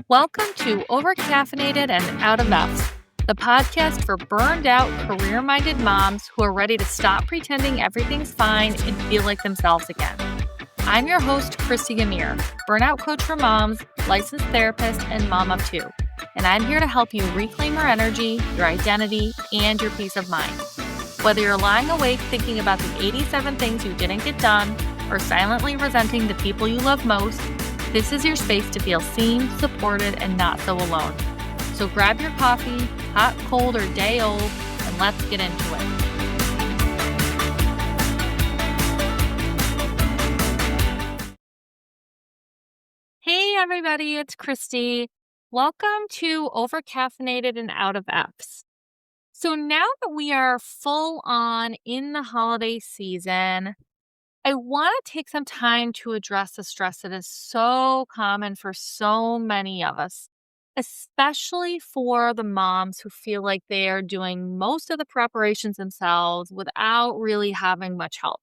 Welcome to Overcaffeinated and Out of Effs, the podcast for burned out, career-minded moms who are ready to stop pretending everything's fine and feel like themselves again. I'm your host, Christy Gamir, burnout coach for moms, licensed therapist, and mom of two. And I'm here to help you reclaim your energy, your identity, and your peace of mind. Whether you're lying awake thinking about the 87 things you didn't get done, or silently resenting the people you love most, this is your space to feel seen, supported, and not so alone. So grab your coffee, hot, cold, or day old, and let's get into it. Hey everybody, it's Christy. Welcome to Overcaffeinated and Out of Effs. So now that we are full on in the holiday season, I want to take some time to address the stress that is so common for so many of us, especially for the moms who feel like they are doing most of the preparations themselves without really having much help.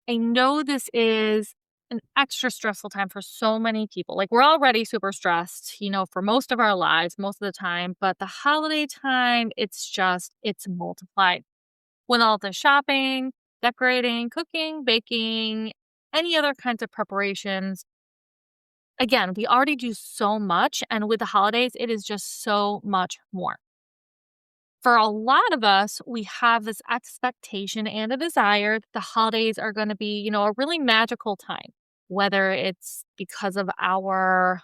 I know this is an extra stressful time for so many people. Like, we're already super stressed, for most of our lives, most of the time, but the holiday time, it's multiplied with all the shopping, decorating, cooking, baking, any other kinds of preparations. Again, we already do so much, and with the holidays, it is just so much more. For a lot of us, we have this expectation and a desire that the holidays are going to be, a really magical time, whether it's because of our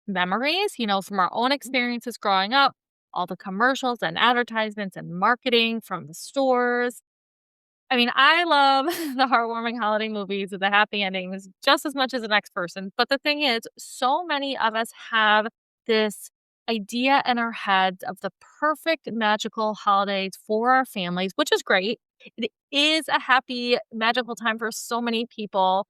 memories, from our own experiences growing up, all the commercials and advertisements and marketing from the stores. I mean, I love the heartwarming holiday movies with the happy endings just as much as the next person. But the thing is, so many of us have this idea in our heads of the perfect magical holidays for our families, which is great. It is a happy, magical time for so many people.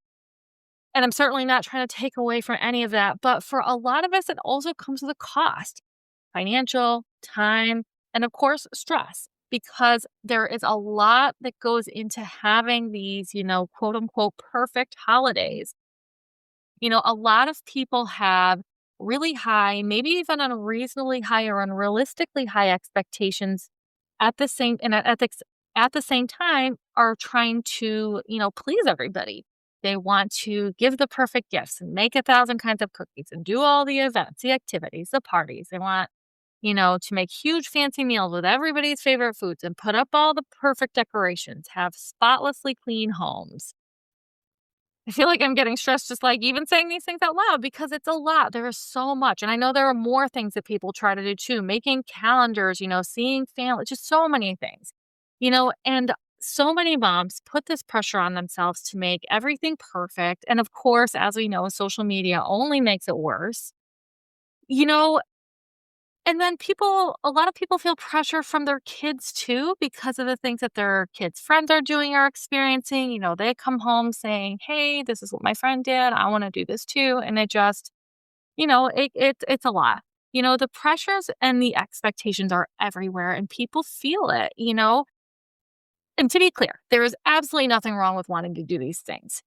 And I'm certainly not trying to take away from any of that. But for a lot of us, it also comes with a cost: financial, time, and of course, stress. Because there is a lot that goes into having these, quote unquote, perfect holidays. A lot of people have really high, maybe even unreasonably high or unrealistically high expectations at the same time are trying to, please everybody. They want to give the perfect gifts and make 1,000 kinds of cookies and do all the events, the activities, the parties. They want to make huge fancy meals with everybody's favorite foods and put up all the perfect decorations, have spotlessly clean homes. I feel like I'm getting stressed just like even saying these things out loud because it's a lot. There is so much. And I know there are more things that people try to do too, making calendars, seeing family, just so many things, and so many moms put this pressure on themselves to make everything perfect. And of course, as we know, social media only makes it worse. And then a lot of people feel pressure from their kids too because of the things that their kids' friends are doing or experiencing. They come home saying, hey, this is what my friend did. I want to do this too. And it just, it's a lot. The pressures and the expectations are everywhere and people feel it, And to be clear, there is absolutely nothing wrong with wanting to do these things.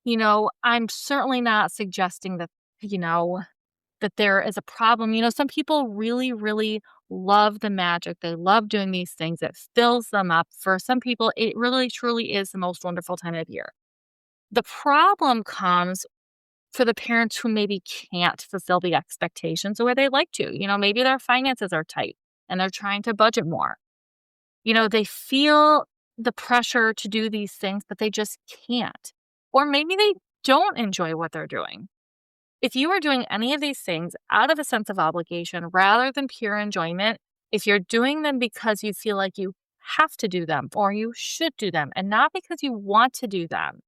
I'm certainly not suggesting that, that there is a problem. Some people really, really love the magic. They love doing these things. It fills them up. For some people, it really, truly is the most wonderful time of year. The problem comes for the parents who maybe can't fulfill the expectations the way they like to. Maybe their finances are tight and they're trying to budget more. They feel the pressure to do these things, but they just can't. Or maybe they don't enjoy what they're doing. If you are doing any of these things out of a sense of obligation rather than pure enjoyment, if you're doing them because you feel like you have to do them or you should do them and not because you want to do them,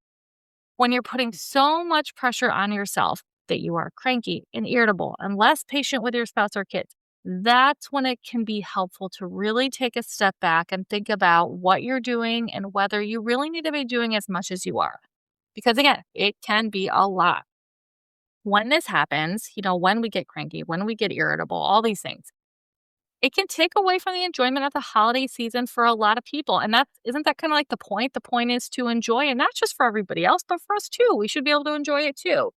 when you're putting so much pressure on yourself that you are cranky and irritable and less patient with your spouse or kids, that's when it can be helpful to really take a step back and think about what you're doing and whether you really need to be doing as much as you are. Because again, it can be a lot. When this happens, when we get cranky, when we get irritable, all these things, it can take away from the enjoyment of the holiday season for a lot of people. And isn't that kind of like the point? The point is to enjoy, and not just for everybody else, but for us too. We should be able to enjoy it too.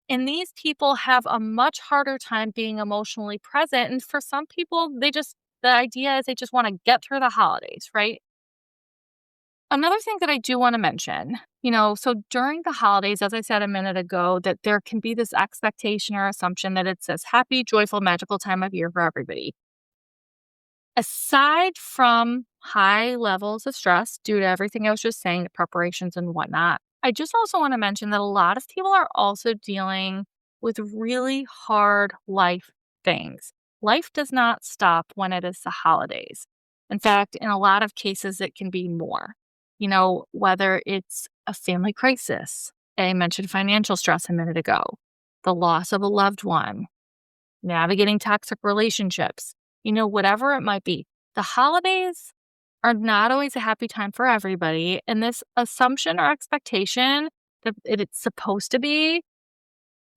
And these people have a much harder time being emotionally present. And for some people, the idea is they just want to get through the holidays, right? Another thing that I do want to mention, so during the holidays, as I said a minute ago, that there can be this expectation or assumption that it's this happy, joyful, magical time of year for everybody. Aside from high levels of stress due to everything I was just saying, the preparations and whatnot, I just also want to mention that a lot of people are also dealing with really hard life things. Life does not stop when it is the holidays. In fact, in a lot of cases, it can be more. Whether it's a family crisis, I mentioned financial stress a minute ago, the loss of a loved one, navigating toxic relationships, whatever it might be. The holidays are not always a happy time for everybody. And this assumption or expectation that it's supposed to be,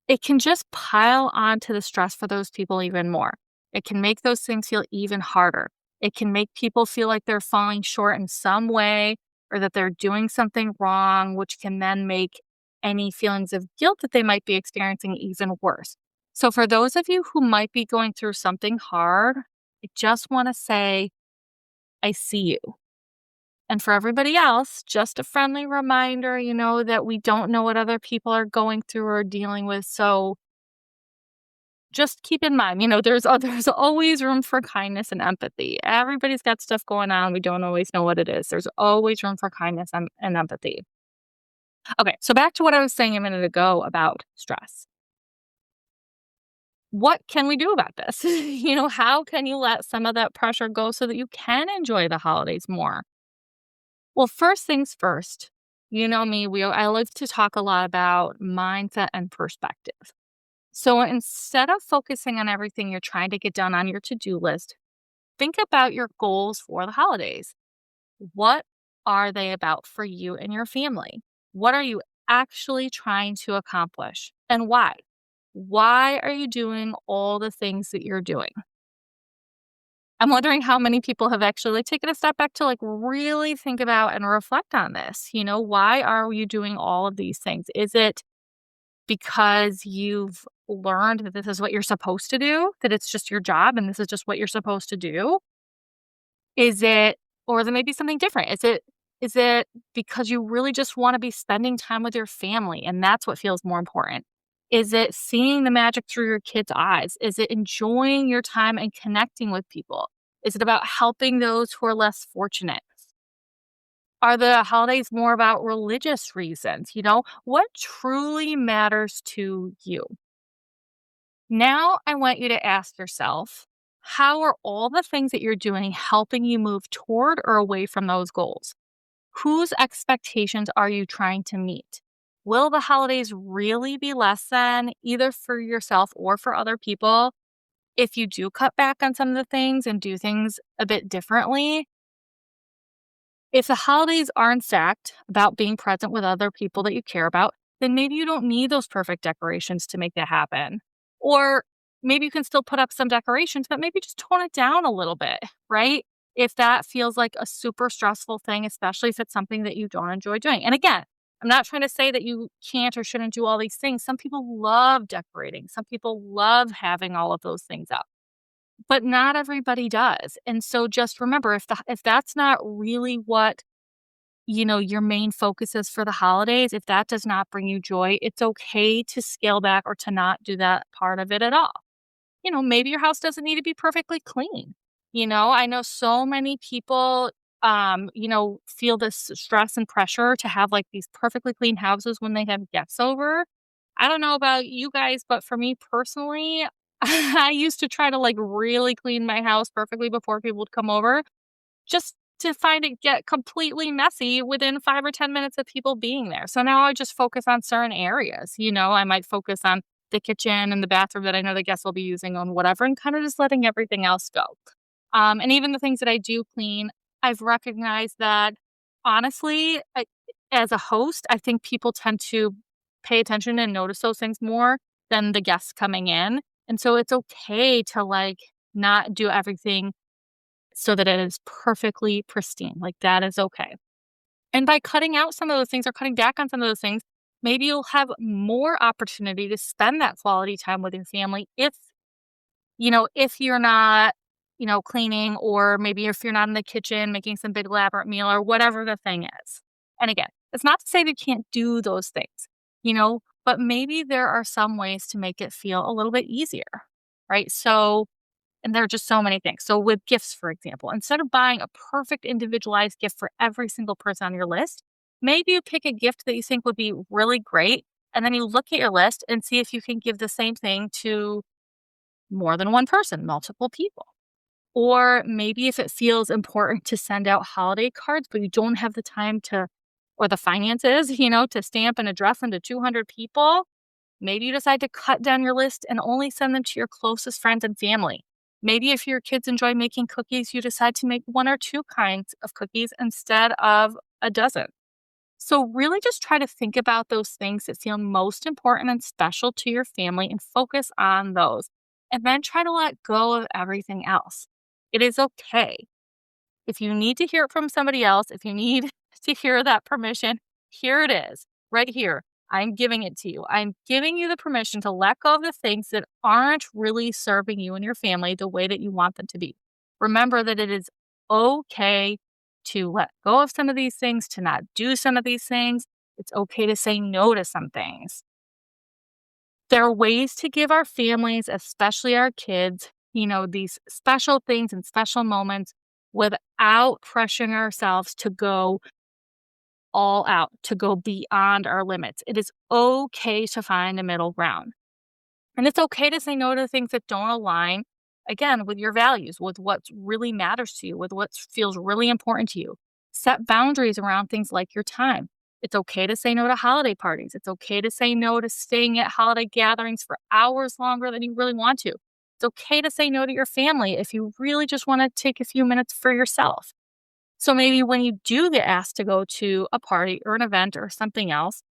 it can just pile onto the stress for those people even more. It can make those things feel even harder. It can make people feel like they're falling short in some way or that they're doing something wrong, which can then make any feelings of guilt that they might be experiencing even worse. So, for those of you who might be going through something hard, I just want to say, I see you. And for everybody else, just a friendly reminder, that we don't know what other people are going through or dealing with. So just keep in mind, there's always room for kindness and empathy. Everybody's got stuff going on. We don't always know what it is. There's always room for kindness and empathy. Okay, so back to what I was saying a minute ago about stress. What can we do about this? How can you let some of that pressure go so that you can enjoy the holidays more? Well, first things first, you know me, I like to talk a lot about mindset and perspective. So instead of focusing on everything you're trying to get done on your to-do list, think about your goals for the holidays. What are they about for you and your family? What are you actually trying to accomplish and why? Why are you doing all the things that you're doing? I'm wondering how many people have actually taken a step back to really think about and reflect on this. Why are you doing all of these things? Is it because you've learned that this is what you're supposed to do, that it's just your job and this is just what you're supposed to do? Is it, or there may be something different? Is it because you really just want to be spending time with your family and that's what feels more important? Is it seeing the magic through your kids' eyes? Is it enjoying your time and connecting with people? Is it about helping those who are less fortunate? Are the holidays more about religious reasons? What truly matters to you? Now, I want you to ask yourself, how are all the things that you're doing helping you move toward or away from those goals? Whose expectations are you trying to meet? Will the holidays really be less than either for yourself or for other people if you do cut back on some of the things and do things a bit differently? If the holidays are in fact about being present with other people that you care about, then maybe you don't need those perfect decorations to make that happen. Or maybe you can still put up some decorations, but maybe just tone it down a little bit, right? If that feels like a super stressful thing, especially if it's something that you don't enjoy doing. And again, I'm not trying to say that you can't or shouldn't do all these things. Some people love decorating. Some people love having all of those things up. But not everybody does. And so just remember, if that's not really what, your main focus is for the holidays, if that does not bring you joy, it's okay to scale back or to not do that part of it at all. Maybe your house doesn't need to be perfectly clean. I know so many people feel this stress and pressure to have these perfectly clean houses when they have guests over. I don't know about you guys, but for me personally, I used to try to really clean my house perfectly before people would come over, just to find it get completely messy within 5 or 10 minutes of people being there. So now I just focus on certain areas. I might focus on the kitchen and the bathroom that I know the guests will be using on whatever, and kind of just letting everything else go. And even the things that I do clean, I've recognized that honestly, as a host, I think people tend to pay attention and notice those things more than the guests coming in. And so it's okay to not do everything so that it is perfectly pristine. That is okay. And by cutting out some of those things or cutting back on some of those things, Maybe you'll have more opportunity to spend that quality time with your family if you're not, cleaning, or maybe if you're not in the kitchen making some big elaborate meal or whatever the thing is. And again, it's not to say that you can't do those things, but maybe there are some ways to make it feel a little bit easier, right? So, and there are just so many things. So, with gifts, for example, instead of buying a perfect individualized gift for every single person on your list, maybe you pick a gift that you think would be really great. And then you look at your list and see if you can give the same thing to more than one person, multiple people. Or maybe if it feels important to send out holiday cards, but you don't have the time or the finances, to stamp and address them to 200 people, maybe you decide to cut down your list and only send them to your closest friends and family. Maybe if your kids enjoy making cookies, you decide to make one or two kinds of cookies instead of a dozen. So, really just try to think about those things that feel most important and special to your family and focus on those. And then try to let go of everything else. It is okay. If you need to hear it from somebody else, if you need to hear that permission, here it is, right here. I'm giving it to you. I'm giving you the permission to let go of the things that aren't really serving you and your family the way that you want them to be. Remember that it is okay to let go of some of these things, to not do some of these things. It's okay to say no to some things. There are ways to give our families, especially our kids, these special things and special moments without pressuring ourselves to go all out, to go beyond our limits. It is okay to find a middle ground. And it's okay to say no to things that don't align, again, with your values, with what really matters to you, with what feels really important to you. Set boundaries around things like your time. It's okay to say no to holiday parties. It's okay to say no to staying at holiday gatherings for hours longer than you really want to. It's okay to say no to your family if you really just want to take a few minutes for yourself. So maybe when you do get asked to go to a party or an event or something else,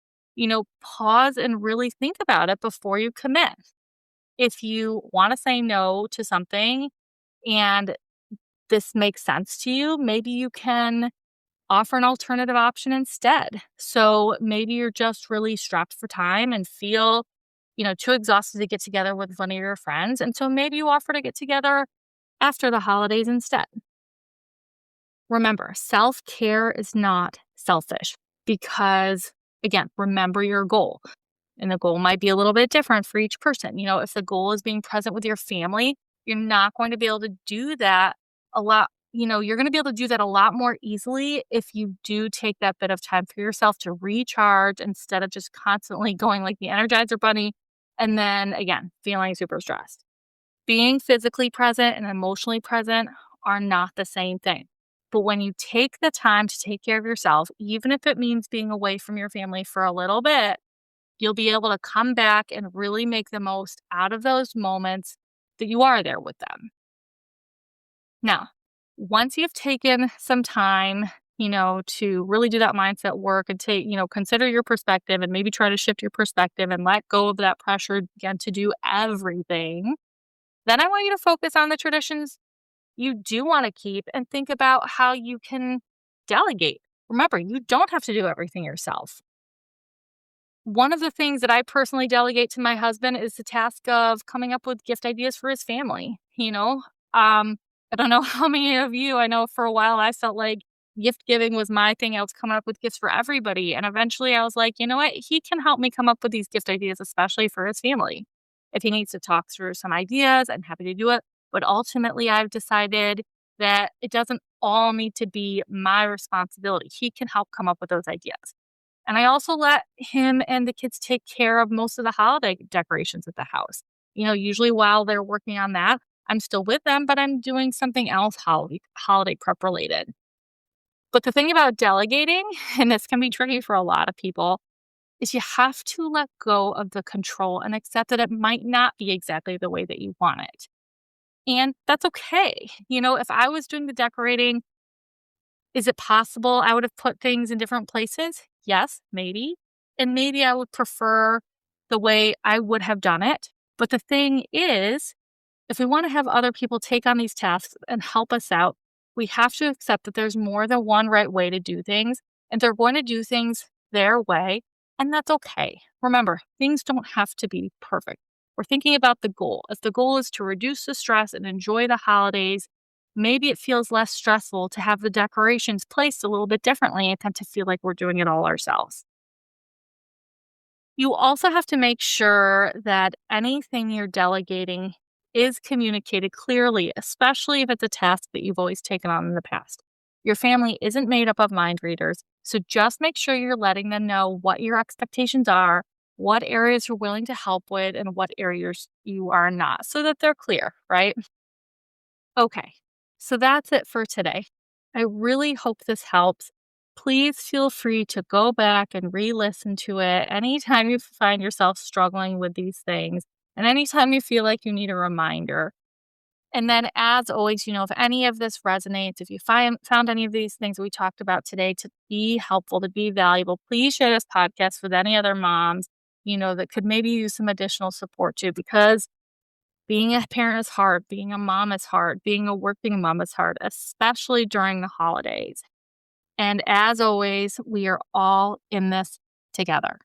pause and really think about it before you commit. If you want to say no to something and this makes sense to you, maybe you can offer an alternative option instead. So maybe you're just really strapped for time and feel, too exhausted to get together with one of your friends. And so maybe you offer to get together after the holidays instead. Remember, self-care is not selfish because, again, remember your goal. And the goal might be a little bit different for each person. If the goal is being present with your family, you're not going to be able to do that a lot. You're going to be able to do that a lot more easily if you do take that bit of time for yourself to recharge instead of just constantly going like the Energizer Bunny and then, again, feeling super stressed. Being physically present and emotionally present are not the same thing. But when you take the time to take care of yourself, even if it means being away from your family for a little bit, you'll be able to come back and really make the most out of those moments that you are there with them. Now, once you've taken some time, to really do that mindset work and consider your perspective and maybe try to shift your perspective and let go of that pressure again to do everything, then I want you to focus on the traditions you do want to keep and think about how you can delegate. Remember, you don't have to do everything yourself. One of the things that I personally delegate to my husband is the task of coming up with gift ideas for his family. I don't know how many of you, I know for a while I felt like gift giving was my thing. I was coming up with gifts for everybody. And eventually I was like, you know what? He can help me come up with these gift ideas, especially for his family. If he needs to talk through some ideas, I'm happy to do it. But ultimately, I've decided that it doesn't all need to be my responsibility. He can help come up with those ideas. And I also let him and the kids take care of most of the holiday decorations at the house. Usually while they're working on that, I'm still with them, but I'm doing something else holiday prep related. But the thing about delegating, and this can be tricky for a lot of people, is you have to let go of the control and accept that it might not be exactly the way that you want it. And that's okay. If I was doing the decorating, is it possible I would have put things in different places? Yes, maybe. And maybe I would prefer the way I would have done it. But the thing is, if we want to have other people take on these tasks and help us out, we have to accept that there's more than one right way to do things. And they're going to do things their way. And that's okay. Remember, things don't have to be perfect. We're thinking about the goal. If the goal is to reduce the stress and enjoy the holidays, maybe it feels less stressful to have the decorations placed a little bit differently than to feel like we're doing it all ourselves. You also have to make sure that anything you're delegating is communicated clearly, especially if it's a task that you've always taken on in the past. Your family isn't made up of mind readers, so just make sure you're letting them know what your expectations are, what areas you're willing to help with, and what areas you are not, so that they're clear, right? Okay, so that's it for today. I really hope this helps. Please feel free to go back and re listen to it anytime you find yourself struggling with these things and anytime you feel like you need a reminder. And then, as always, if any of this resonates, if you found any of these things we talked about today to be helpful, to be valuable, please share this podcast with any other moms, that could maybe use some additional support too, because being a parent is hard, being a mom is hard, being a working mom is hard, especially during the holidays. And as always, we are all in this together.